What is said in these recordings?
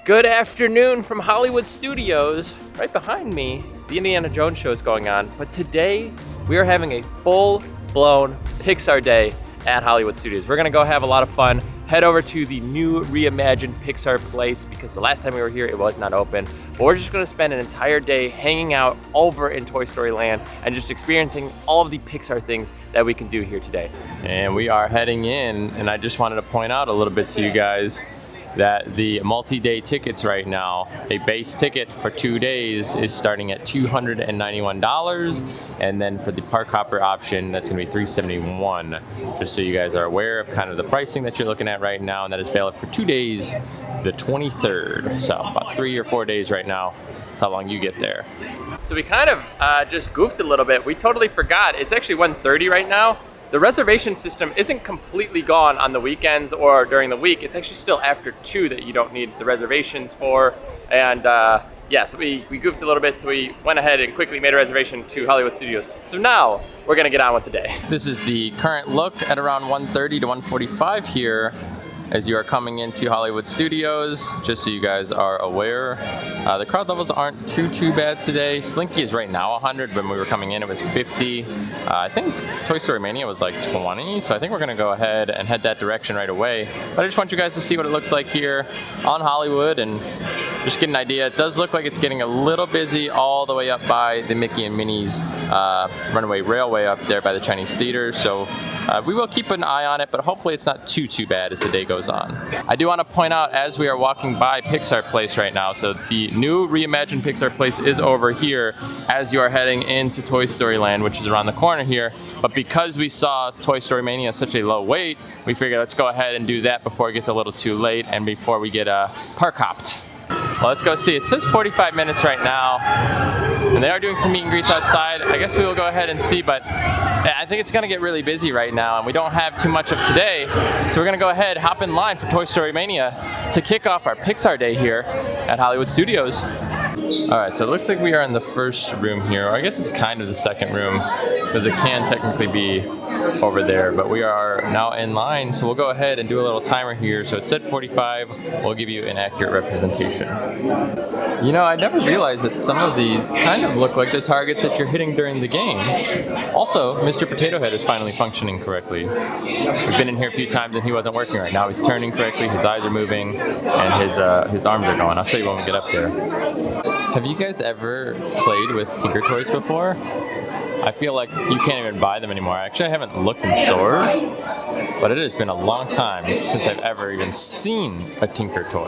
Good afternoon from Hollywood Studios. Right behind me, the Indiana Jones show is going on. But today, we are having a full-blown Pixar day at Hollywood Studios. We're gonna go have a lot of fun. Head over to the new reimagined Pixar place because the last time we were here, it was not open. But we're just gonna spend an entire day hanging out over in Toy Story Land and just experiencing all of the Pixar things that we can do here today. And we are heading in, and I just wanted to point out a little bit to you guys that the multi-day tickets right now, a base ticket for 2 days is starting at $291, and then for the park hopper option, that's gonna be $371. Just so you guys are aware of kind of the pricing that you're looking at right now, and that is valid for 2 days, the 23rd. So about 3 or 4 days right now. That's how long you get there. So we kind of just goofed a little bit. We totally forgot. It's actually 1:30 right now. The reservation system isn't completely gone on the weekends or during the week. It's actually still after 2 that you don't need the reservations for. And yeah, so we goofed a little bit, so we went ahead and quickly made a reservation to Hollywood Studios. So now we're gonna get on with the day. This is the current look at around 1:30 to 1:45 here as you are coming into Hollywood Studios, just so you guys are aware. The crowd levels aren't too bad today. Slinky is right now 100. When we were coming in, it was 50. I think Toy Story Mania was like 20, so I think we're gonna go ahead and head that direction right away. But I just want you guys to see what it looks like here on Hollywood and just get an idea. It does look like it's getting a little busy all the way up by the Mickey and Minnie's Runaway Railway up there by the Chinese Theater. So we will keep an eye on it, but hopefully it's not too bad as the day goes on. I do want to point out as we are walking by Pixar Place right now, so the new reimagined Pixar Place is over here as you are heading into Toy Story Land, which is around the corner here. But because we saw Toy Story Mania at such a low wait, we figured let's go ahead and do that before it gets a little too late and before we get park hopped. Well, let's go see. It says 45 minutes right now, and they are doing some meet and greets outside. I guess we will go ahead and see, but I think it's gonna get really busy right now, and we don't have too much of today, so we're gonna go ahead, hop in line for Toy Story Mania to kick off our Pixar Day here at Hollywood Studios. All right, so it looks like we are in the first room here, or I guess it's kind of the second room, because it can technically be over there, but we are now in line, so we'll go ahead and do a little timer here. So it said 45, we'll give you an accurate representation. You know, I never realized that some of these kind of look like the targets that you're hitting during the game. Also, Mr. Potato Head is finally functioning correctly. We've been in here a few times and he wasn't working right now. He's turning correctly, his eyes are moving, and his arms are going. I'll show you when we get up there. Have you guys ever played with Tinker Toys before? I feel like you can't even buy them anymore. Actually, I haven't looked in stores, but it has been a long time since I've ever even seen a Tinker Toy.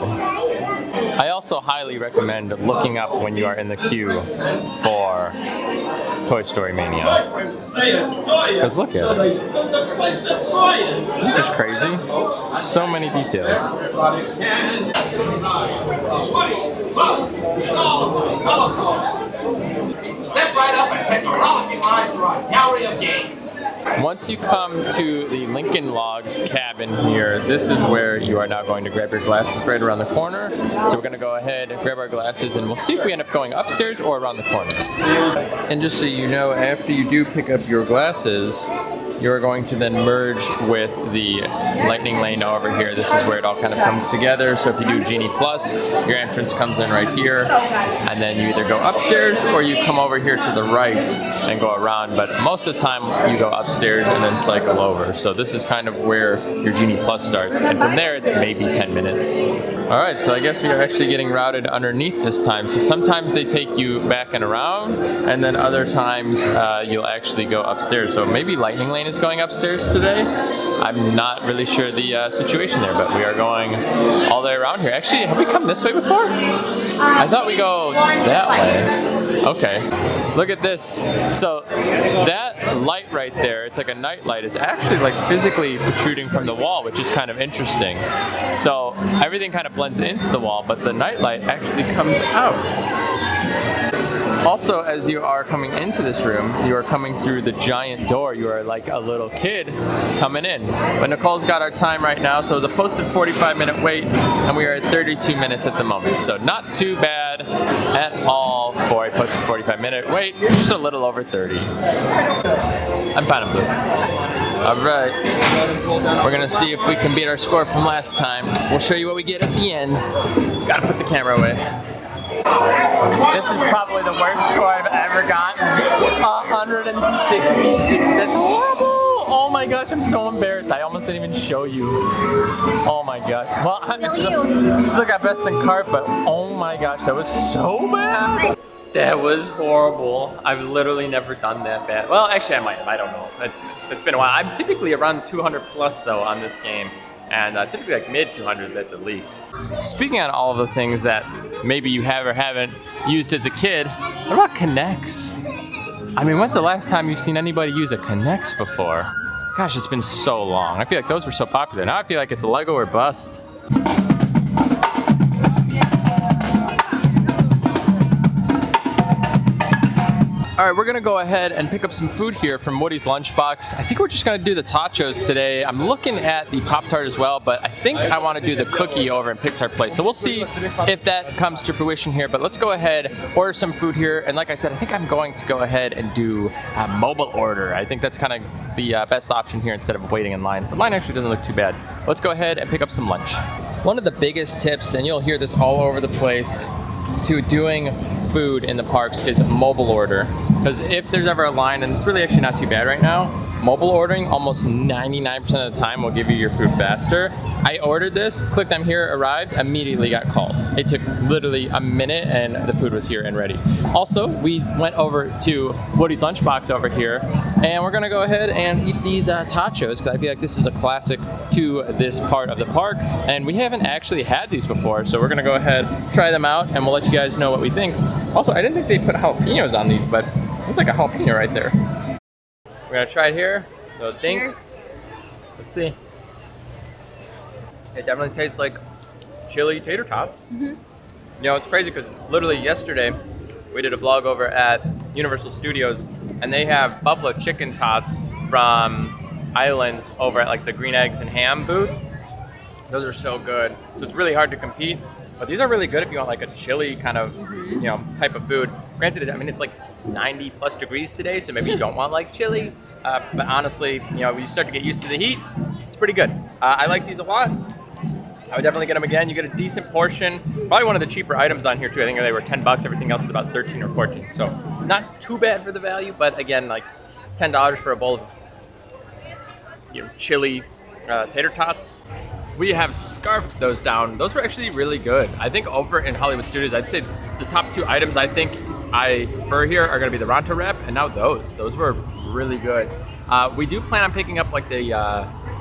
I also highly recommend looking up when you are in the queue for Toy Story Mania. Because look at it. It's just crazy. So many details. Step right up and take a rollicking ride through our gallery of game. Once you come to the Lincoln Logs cabin here, this is where you are now going to grab your glasses right around the corner. So we're going to go ahead and grab our glasses, and we'll see if we end up going upstairs or around the corner. And just so you know, after you do pick up your glasses, you're going to then merge with the lightning lane over here. This is where it all kind of comes together. So if you do Genie Plus, your entrance comes in right here, and then you either go upstairs or you come over here to the right and go around. But most of the time you go upstairs and then cycle over. So this is kind of where your Genie Plus starts. And from there it's maybe 10 minutes. All right, so I guess we are actually getting routed underneath this time. So sometimes they take you back and around, and then other times you'll actually go upstairs. So maybe lightning lane is going upstairs today. I'm not really sure the situation there, but we are going all the way around here. Actually, have we come this way before? I thought we go that way. Okay. Look at this. So that light right there, it's like a night light, is actually like physically protruding from the wall, which is kind of interesting. So everything kind of blends into the wall, but the night light actually comes out. Also, as you are coming into this room, you are coming through the giant door. You are like a little kid coming in. But Nicole's got our time right now, so the posted 45-minute wait, and we are at 32 minutes at the moment. So not too bad at all for a posted 45-minute wait, just a little over 30. I'm fine, I'm blue. All right, we're gonna see if we can beat our score from last time. We'll show you what we get at the end. Gotta put the camera away. This is probably the worst score I've ever gotten. 166, that's horrible. Oh my gosh, I'm so embarrassed. I almost didn't even show you. Oh my gosh. Well, still got best in cart, but oh my gosh, that was so bad. That was horrible. I've literally never done that bad. Well, actually I might have, I don't know. It's been a while. I'm typically around 200 plus though on this game. And typically like mid 200s at the least. Speaking on all of the things that maybe you have or haven't used as a kid, what about Connects? I mean, when's the last time you've seen anybody use a Connects before? Gosh, it's been so long. I feel like those were so popular. Now I feel like it's Lego or bust. All right, we're gonna go ahead and pick up some food here from Woody's Lunchbox. I think we're just gonna do the tachos today. I'm looking at the Pop-Tart as well, but I think I wanna do the cookie over in Pixar Place. So we'll see if that comes to fruition here, but let's go ahead, order some food here. And like I said, I think I'm going to go ahead and do a mobile order. I think that's kind of the best option here instead of waiting in line. The line actually doesn't look too bad. Let's go ahead and pick up some lunch. One of the biggest tips, and you'll hear this all over the place, to doing food in the parks is mobile order. Because if there's ever a line, and it's really actually not too bad right now, mobile ordering almost 99% of the time will give you your food faster. I ordered this, clicked I'm here, arrived, immediately got called. It took literally a minute and the food was here and ready. Also, we went over to Woody's Lunchbox over here, and we're gonna go ahead and eat these tachos, because I feel like this is a classic to this part of the park, and we haven't actually had these before, so we're gonna go ahead, try them out, and we'll let you guys know what we think. Also, I didn't think they put jalapenos on these, but it's like a jalapeno right there. We're gonna try it here. So think. Cheers. Let's see. It definitely tastes like chili tater tots. You know, it's crazy because literally yesterday we did a vlog over at Universal Studios, and they have buffalo chicken tots from Islands over at like the green eggs and ham booth. Those are so good. So it's really hard to compete. But these are really good if you want like a chili kind of, you know, type of food. Granted, I mean, it's like 90 plus degrees today, so maybe you don't want like chili. But honestly, you know, when you start to get used to the heat, it's pretty good. I like these a lot. I would definitely get them again. You get a decent portion. Probably one of the cheaper items on here too. I think they were 10 bucks. Everything else is about 13 or 14. So not too bad for the value, but again, like $10 for a bowl of, you know, chili tater tots. We have scarfed those down. Those were actually really good. I think over in Hollywood Studios, I'd say the top two items I think I prefer here are gonna be the Ronto wrap, and now those. Those were really good. We do plan on picking up like the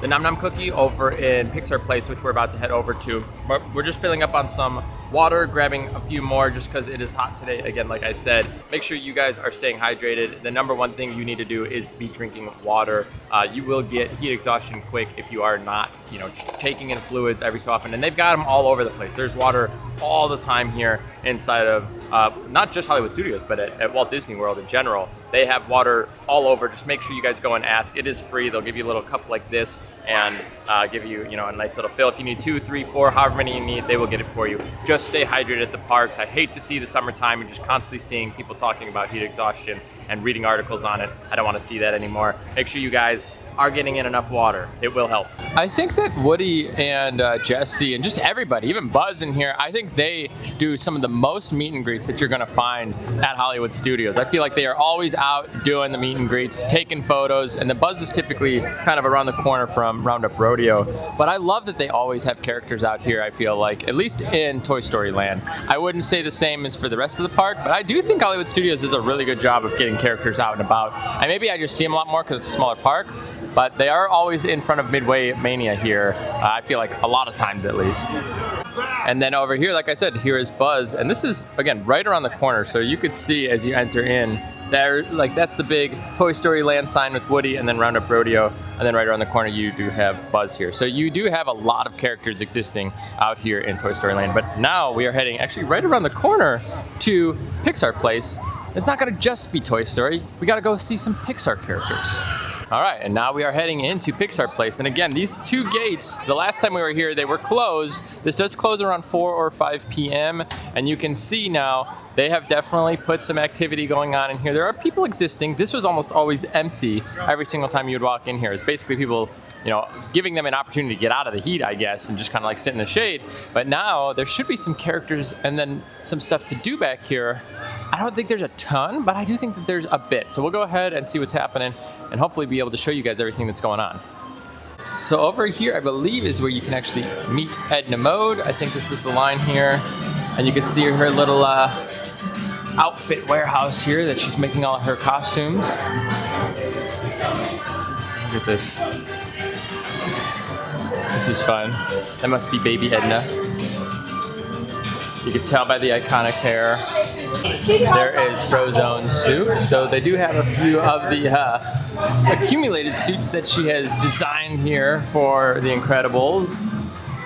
Nom Nom cookie over in Pixar Place, which we're about to head over to. But we're just filling up on some water, grabbing a few more just because it is hot today. Again, like I said, make sure you guys are staying hydrated. The number one thing you need to do is be drinking water. You will get heat exhaustion quick if you are not, you know, taking in fluids every so often. And they've got them all over the place. There's water all the time here inside of not just Hollywood Studios, but at Walt Disney World in general. They have water all over. Just make sure you guys go and ask. It is free. They'll give you a little cup like this and give you, you know, a nice little fill. If you need 2, 3, 4, however many you need, they will get it for you. Just stay hydrated at the parks. I hate to see the summertime and just constantly seeing people talking about heat exhaustion and reading articles on it. I don't want to see that anymore. Make sure you guys are getting in enough water. It will help. I think that Woody and Jesse and just everybody, even Buzz in here, I think they do some of the most meet and greets that you're gonna find at Hollywood Studios. I feel like they are always out doing the meet and greets, taking photos, and the Buzz is typically kind of around the corner from Roundup Rodeo. But I love that they always have characters out here, I feel like, at least in Toy Story Land. I wouldn't say the same as for the rest of the park, but I do think Hollywood Studios does a really good job of getting characters out and about. And maybe I just see them a lot more because it's a smaller park, but they are always in front of Midway Mania here, I feel like a lot of times at least. And then over here, like I said, here is Buzz, and this is, again, right around the corner, so you could see as you enter in, there, like that's the big Toy Story Land sign with Woody and then Roundup Rodeo, and then right around the corner you do have Buzz here. So you do have a lot of characters existing out here in Toy Story Land, but now we are heading actually right around the corner to Pixar Place. It's not gonna just be Toy Story, we gotta go see some Pixar characters. All right, and now we are heading into Pixar Place. And again, these two gates, the last time we were here, they were closed. This does close around 4 or 5 p.m. And you can see now, they have definitely put some activity going on in here. There are people existing. This was almost always empty every single time you would walk in here. It's basically people, you know, giving them an opportunity to get out of the heat, I guess, and just kind of like sit in the shade. But now there should be some characters and then some stuff to do back here. I don't think there's a ton, but I do think that there's a bit. So we'll go ahead and see what's happening and hopefully be able to show you guys everything that's going on. So over here, I believe, is where you can actually meet Edna Mode. I think this is the line here. And you can see her little outfit warehouse here that she's making all of her costumes. Look at this. This is fun. That must be baby Edna. You can tell by the iconic hair. There is Frozone's suit. So they do have a few of the accumulated suits that she has designed here for The Incredibles.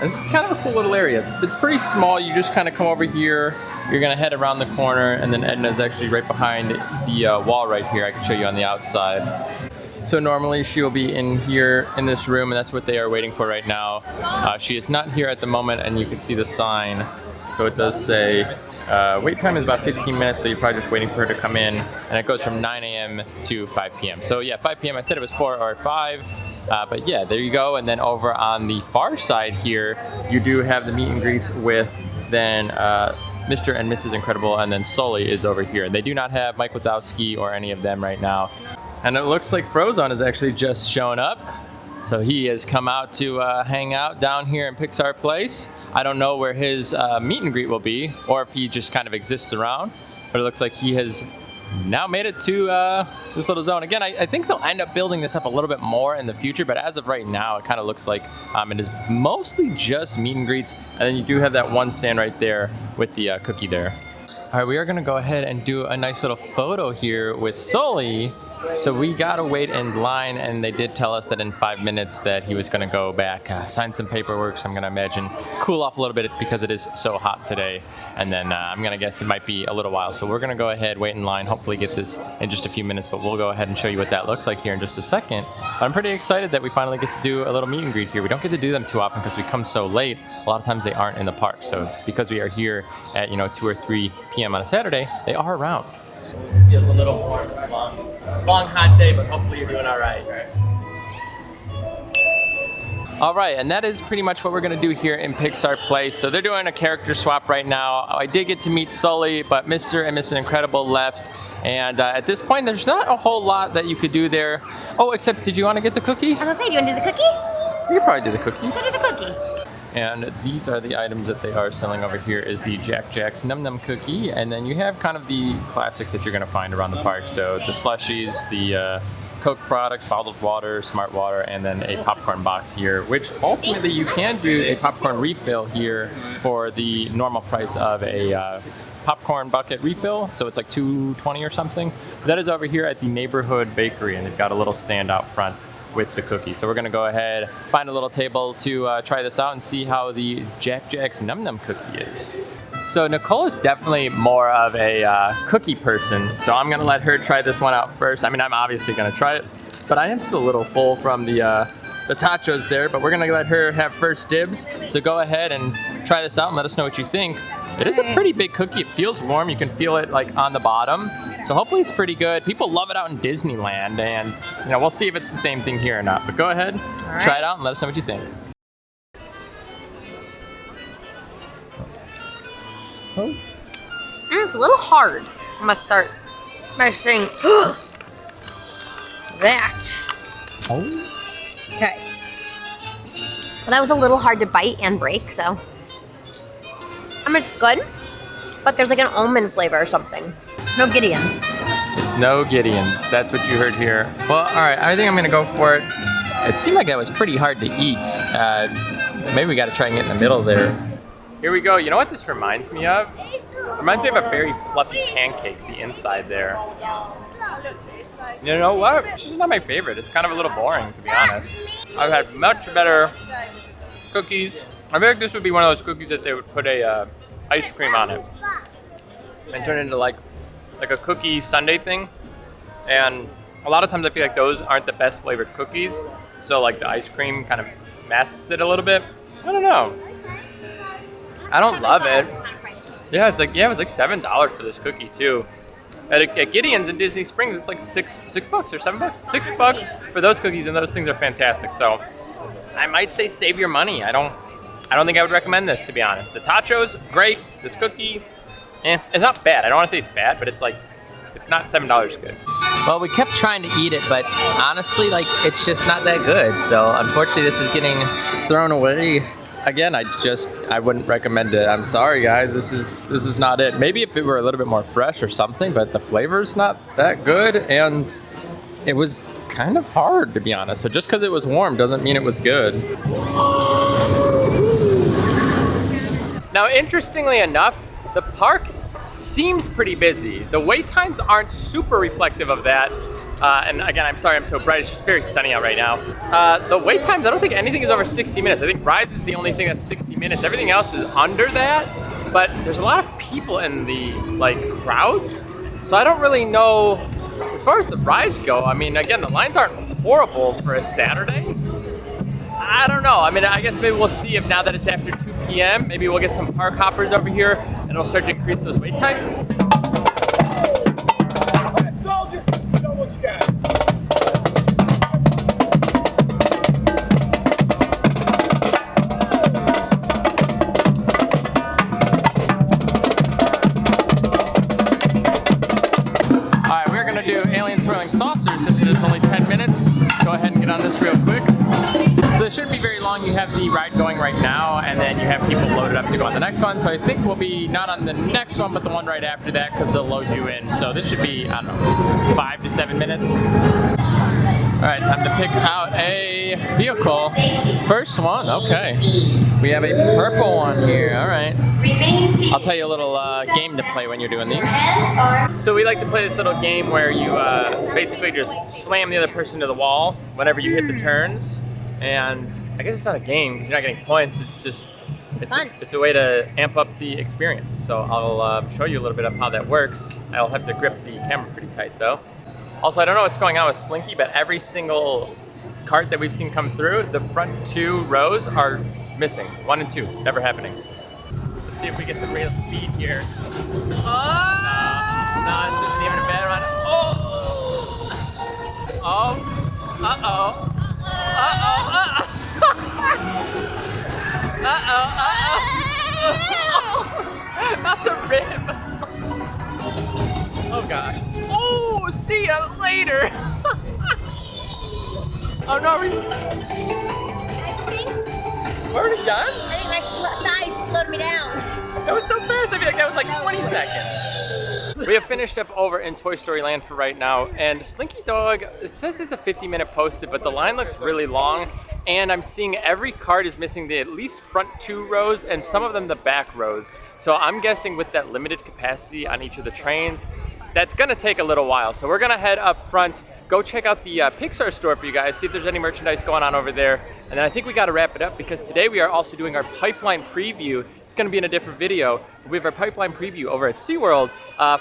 And this is kind of a cool little area. It's pretty small. You just kind of come over here. You're going to head around the corner, and then Edna's actually right behind the wall right here. I can show you on the outside. So normally she will be in here in this room, and that's what they are waiting for right now. She is not here at the moment, and you can see the sign. So it does say wait time is about 15 minutes, so you're probably just waiting for her to come in. And it goes from 9 a.m. to 5 p.m. So yeah, 5 p.m. I said it was 4 or 5. But yeah, there you go. And then over on the far side here, you do have the meet and greets with then Mr. and Mrs. Incredible, and then Sully is over here. They do not have Mike Wazowski or any of them right now. And it looks like Frozone has actually just shown up. So he has come out to hang out down here in Pixar Place. I don't know where his meet and greet will be, or if he just kind of exists around. But it looks like he has now made it to this little zone. Again, I think they'll end up building this up a little bit more in the future, but as of right now, it kind of looks like it is mostly just meet and greets. And then you do have that one stand right there with the cookie there. All right, we are gonna go ahead and do a nice little photo here with Sully. So we gotta wait in line, and they did tell us that in 5 minutes that he was gonna go back, sign some paperwork, so I'm gonna imagine cool off a little bit because it is so hot today. And then I'm gonna guess it might be a little while. So we're gonna go ahead, wait in line, hopefully get this in just a few minutes, but we'll go ahead and show you what that looks like here in just a second. I'm pretty excited that we finally get to do a little meet and greet here. We don't get to do them too often because we come so late. A lot of times they aren't in the park. So because we are here at 2 or 3 p.m. on a Saturday, they are around. Feels a little warm. It's a long hot day, but hopefully you're doing all right. All right, and that is pretty much what we're gonna do here in Pixar Place. So they're doing a character swap right now. I did get to meet Sully, but Mr. and Mrs. Incredible left. And at this point, there's not a whole lot that you could do there. Oh, except, did you want to get the cookie? I was gonna say, do you want to do the cookie? You could probably do the cookie. Let's do the cookie. And these are the items that they are selling over here is the Jack Jack's Num Num Cookie. And then you have kind of the classics that you're gonna find around the park. So the slushies, the Coke products, bottled water, smart water, and then a popcorn box here, which ultimately you can do a popcorn refill here for the normal price of a popcorn bucket refill. So it's like $2.20 or something. That is over here at the neighborhood bakery, and they've got a little stand out front with the cookie. So we're gonna go ahead, find a little table to try this out and see how the Jack Jack's Num Num Cookie is. So Nicole is definitely more of a cookie person, so I'm gonna let her try this one out first. I mean, I'm obviously gonna try it, but I am still a little full from the tachos there, but we're gonna let her have first dibs. So go ahead and try this out and let us know what you think. It is a pretty big cookie. It feels warm. You can feel it like on the bottom. So hopefully it's pretty good. People love it out in Disneyland, and we'll see if it's the same thing here or not. But go ahead, try it out and let us know what you think. Oh. It's a little hard. I'm gonna start by saying that. Oh. Okay. Well, that was a little hard to bite and break, so. It's good, but there's like an almond flavor or something. No Gideons. It's no Gideons. That's what you heard here. Well, all right, I think I'm gonna go for it. It seemed like that was pretty hard to eat. Maybe we gotta try and get in the middle there. Here we go. You know what this reminds me of? It reminds me of a very fluffy pancake, the inside there. You know what? It's just not my favorite. It's kind of a little boring, to be honest. I've had much better cookies. I feel like this would be one of those cookies that they would put a ice cream on it and turn it into like a cookie sundae thing. And a lot of times I feel like those aren't the best flavored cookies. So like the ice cream kind of masks it a little bit. I don't know. I don't love it. Yeah, it was like $7 for this cookie too. At Gideon's in Disney Springs, it's like $6 or $7. $6 for those cookies, and those things are fantastic. So I might say save your money. I don't think I would recommend this, to be honest. The tachos, great. This cookie, it's not bad. I don't want to say it's bad, but it's not $7 good. Well, we kept trying to eat it, but honestly, like, it's just not that good. So unfortunately, this is getting thrown away. Again, I wouldn't recommend it. I'm sorry, guys. This is not it. Maybe if it were a little bit more fresh or something, but the flavor's not that good, and it was kind of hard, to be honest. So just because it was warm doesn't mean it was good. Now, interestingly enough, the park seems pretty busy. The wait times aren't super reflective of that. And again, I'm sorry I'm so bright. It's just very sunny out right now. The wait times, I don't think anything is over 60 minutes. I think Rides is the only thing that's 60 minutes. Everything else is under that. But there's a lot of people in the crowds. So I don't really know, as far as the rides go, I mean, again, the lines aren't horrible for a Saturday. I don't know. I mean, I guess maybe we'll see if now that it's after 2 p.m., maybe we'll get some park hoppers over here and it'll start to increase those wait times. Soldier, show what you got. All right, we're gonna do alien swirling saucers since it is only 10 minutes. Go ahead and get on this real quick. So it shouldn't be very long. You have the ride going right now, and then you have people loaded up to go on the next one. So I think we'll be not on the next one, but the one right after that, because they'll load you in. So this should be, I don't know, 5 to 7 minutes. All right, time to pick out a vehicle. First one, okay. We have a purple one here, all right. I'll tell you a little game to play when you're doing these. So we like to play this little game where you basically just slam the other person to the wall whenever you hit the turns. And I guess it's not a game because you're not getting points. It's just, it's a way to amp up the experience. So I'll show you a little bit of how that works. I'll have to grip the camera pretty tight though. Also, I don't know what's going on with Slinky, but every single cart that we've seen come through, the front 2 rows are missing. 1 and 2, never happening. Let's see if we get some real speed here. No, this isn't even a bad run. Not the rim. Oh gosh. Oh, see ya later. Oh no, we're already done? I think my thighs slowed me down. That was so fast. I feel like that was like 20 seconds. We have finished up over in Toy Story Land for right now, and Slinky Dog, it says it's a 50-minute posted, but the line looks really long, and I'm seeing every cart is missing the at least front 2 rows, and some of them the back rows. So I'm guessing with that limited capacity on each of the trains, that's gonna take a little while. So we're gonna head up front, go check out the Pixar store for you guys, see if there's any merchandise going on over there. And then I think we gotta wrap it up because today we are also doing our pipeline preview. It's gonna be in a different video. We have our pipeline preview over at SeaWorld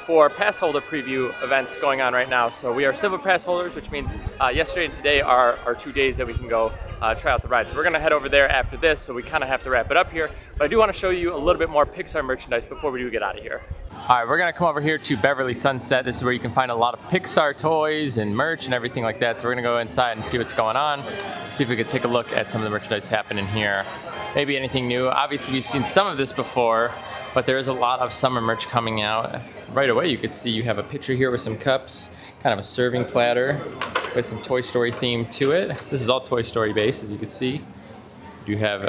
for pass holder preview events going on right now. So we are silver pass holders, which means yesterday and today are our 2 days that we can go try out the ride. So we're gonna head over there after this, so we kinda have to wrap it up here. But I do wanna show you a little bit more Pixar merchandise before we do get out of here. All right, we're gonna come over here to Beverly Sunset. This is where you can find a lot of Pixar toys and merch and everything like that. So we're gonna go inside and see what's going on. See if we could take a look at some of the merchandise happening here. Maybe anything new. Obviously, we've seen some of this before, but there is a lot of summer merch coming out. Right away, you could see you have a picture here with some cups, kind of a serving platter with some Toy Story theme to it. This is all Toy Story based, as you can see. You have,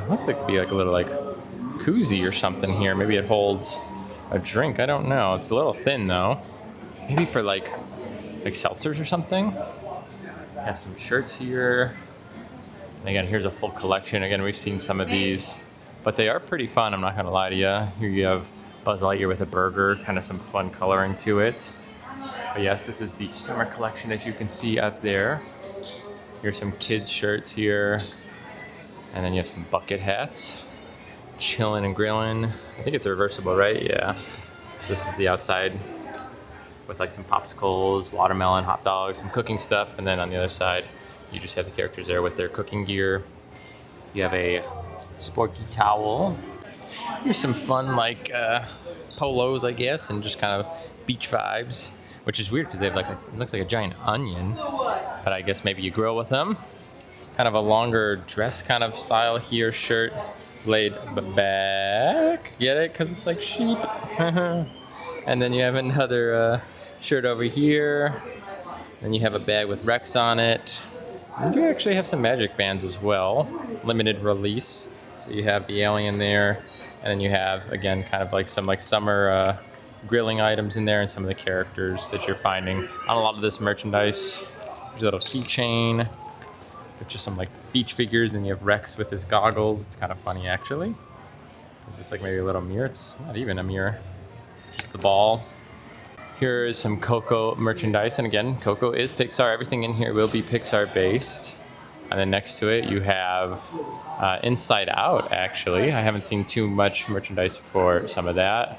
looks like to be like a little like koozie or something here. Maybe it holds a drink, I don't know. It's a little thin though. Maybe for like seltzers or something. Have some shirts here. And again, here's a full collection. Again, we've seen some of these, but they are pretty fun, I'm not gonna lie to you. Here you have Buzz Lightyear with a burger, kind of some fun coloring to it. But yes, this is the summer collection as you can see up there. Here's some kids shirts here. And then you have some bucket hats. Chillin' and grillin'. I think it's reversible, right? Yeah. This is the outside with like some popsicles, watermelon, hot dogs, some cooking stuff. And then on the other side, you just have the characters there with their cooking gear. You have a sporky towel. Here's some fun like polos, I guess, and just kind of beach vibes, which is weird because they have like it looks like a giant onion, but I guess maybe you grill with them. Kind of a longer dress kind of style here, shirt laid back. Get it? Because it's like sheep. And then you have another shirt over here. Then you have a bag with Rex on it. And you actually have some magic bands as well, limited release. So you have the alien there, and then you have, again, kind of like some like summer grilling items in there and some of the characters that you're finding on a lot of this merchandise. There's a little keychain with just some like beach figures, and then you have Rex with his goggles. It's kind of funny, actually. Is this like maybe a little mirror? It's not even a mirror, just the ball. Here is some Coco merchandise, and again, Coco is Pixar. Everything in here will be Pixar based. And then next to it, you have Inside Out, actually. I haven't seen too much merchandise for some of that.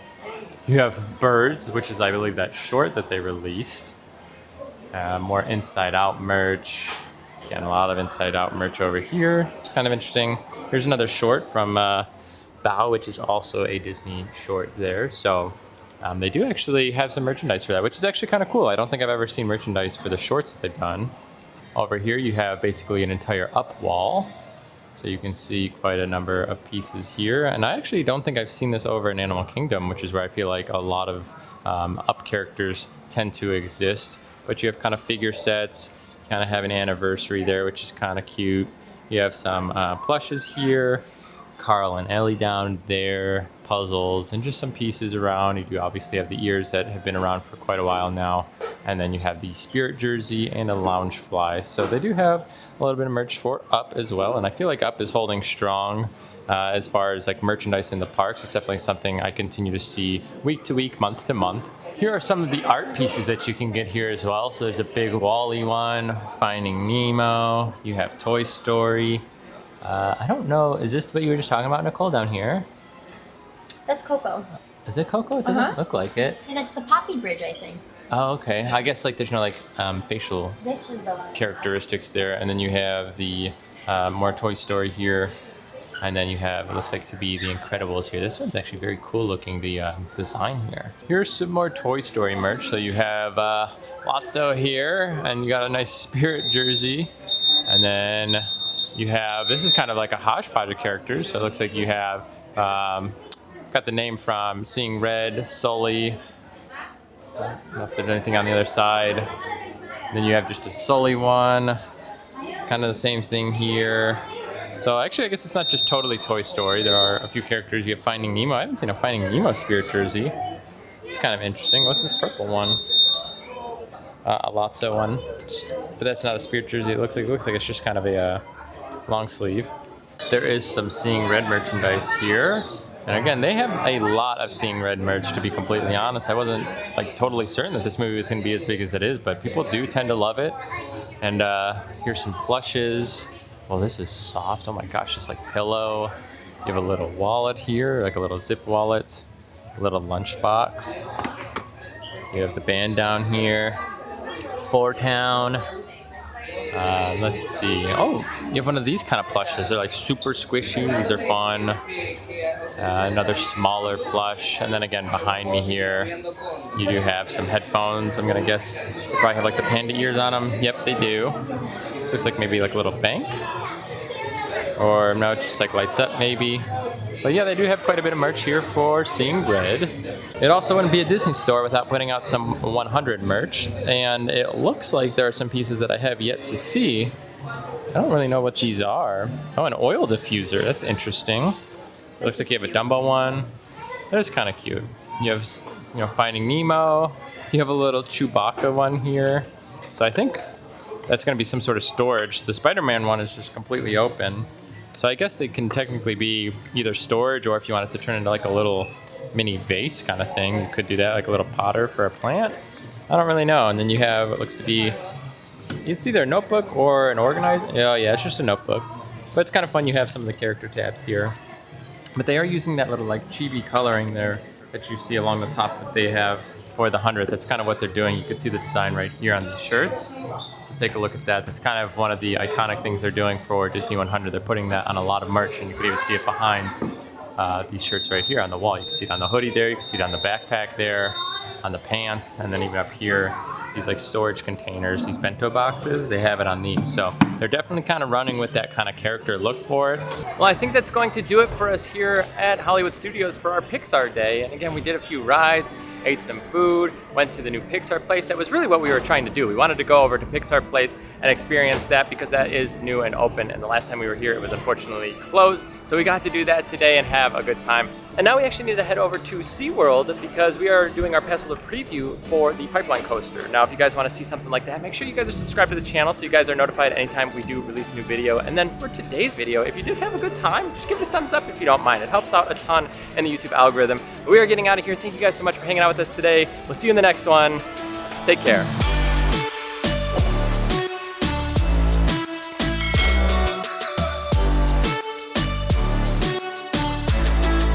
You have Birds, which is, I believe, that short that they released. More Inside Out merch. Again, a lot of Inside Out merch over here. It's kind of interesting. Here's another short from Bao, which is also a Disney short there. So they do actually have some merchandise for that, which is actually kind of cool. I don't think I've ever seen merchandise for the shorts that they've done. Over here you have basically an entire up wall. So you can see quite a number of pieces here. And I actually don't think I've seen this over in Animal Kingdom, which is where I feel like a lot of up characters tend to exist. But you have kind of figure sets, kind of have an anniversary there, which is kind of cute. You have some plushes here, Carl and Ellie down there, puzzles, and just some pieces around. You do obviously have the ears that have been around for quite a while now. And then you have the Spirit jersey and a lounge fly. So they do have a little bit of merch for Up as well. And I feel like Up is holding strong as far as like merchandise in the parks. It's definitely something I continue to see week to week, month to month. Here are some of the art pieces that you can get here as well. So there's a big Wall-E one, Finding Nemo. You have Toy Story. I don't know, is this what you were just talking about, Nicole, down here? That's Coco. Is it Coco? It doesn't look like it. And it's the Poppy Bridge, I think. Oh, okay. I guess like there's no like facial This is the one. characteristics there. And then you have the more Toy Story here. And then you have, it looks like to be the Incredibles here. This one's actually very cool looking, the design here. Here's some more Toy Story merch. So you have Lotso here, and you got a nice Spirit jersey. And then you have, this is kind of like a hodgepodge of characters. So it looks like you have, got the name from Seeing Red, Sully. I don't know if there's anything on the other side. And then you have just a Sully one. Kind of the same thing here. So actually, I guess it's not just totally Toy Story. There are a few characters. You have Finding Nemo. I haven't seen a Finding Nemo Spirit jersey. It's kind of interesting. What's this purple one? A Lotso one. But that's not a Spirit jersey. It looks like it's just kind of a long sleeve. There is some Seeing Red merchandise here. And again, they have a lot of Seeing Red merch, to be completely honest. I wasn't like totally certain that this movie was going to be as big as it is, but people do tend to love it. And here's some plushes. Well, this is soft. Oh my gosh, it's like pillow. You have a little wallet here, like a little zip wallet, a little lunchbox. You have the band down here. Four Town. Let's see. Oh, you have one of these kind of plushes. They're like super squishy. These are fun. Another smaller plush. And then again, behind me here, you do have some headphones. I'm gonna guess they probably have like the panda ears on them. Yep, they do. This looks like maybe like a little bank. Or no, it just like lights up maybe. But yeah, they do have quite a bit of merch here for Seeing Red. It also wouldn't be a Disney store without putting out some 100 merch. And it looks like there are some pieces that I have yet to see. I don't really know what these are. Oh, an oil diffuser. That's interesting. It looks like you have a Dumbo one. That is kind of cute. You have, Finding Nemo. You have a little Chewbacca one here. So I think that's going to be some sort of storage. The Spider-Man one is just completely open. So I guess they can technically be either storage, or if you wanted to turn into like a little mini vase kind of thing, you could do that, like a little potter for a plant. I don't really know. And then you have, it looks to be, it's either a notebook or an organizer. Oh yeah, it's just a notebook. But it's kind of fun. You have some of the character tabs here. But they are using that little like chibi coloring there that you see along the top that they have for the 100th. That's kind of what they're doing. You can see the design right here on these shirts. So take a look at that. That's kind of one of the iconic things they're doing for Disney 100. They're putting that on a lot of merch, and you could even see it behind these shirts right here on the wall. You can see it on the hoodie there, you can see it on the backpack there, on the pants, and then even up here, these like storage containers, these bento boxes, they have it on these. So they're definitely kind of running with that kind of character look for it. Well, I think that's going to do it for us here at Hollywood Studios for our Pixar day. And again, we did a few rides, ate some food, went to the new Pixar place. That was really what we were trying to do. We wanted to go over to Pixar place and experience that because that is new and open. And the last time we were here, it was unfortunately closed. So we got to do that today and have a good time. And now we actually need to head over to SeaWorld because we are doing our Pass Holder preview for the Pipeline Coaster. Now, if you guys want to see something like that, make sure you guys are subscribed to the channel so you guys are notified anytime we do release a new video. And then for today's video, if you did have a good time, just give it a thumbs up if you don't mind. It helps out a ton in the YouTube algorithm. But we are getting out of here. Thank you guys so much for hanging out with us today. We'll see you in the next one. Take care.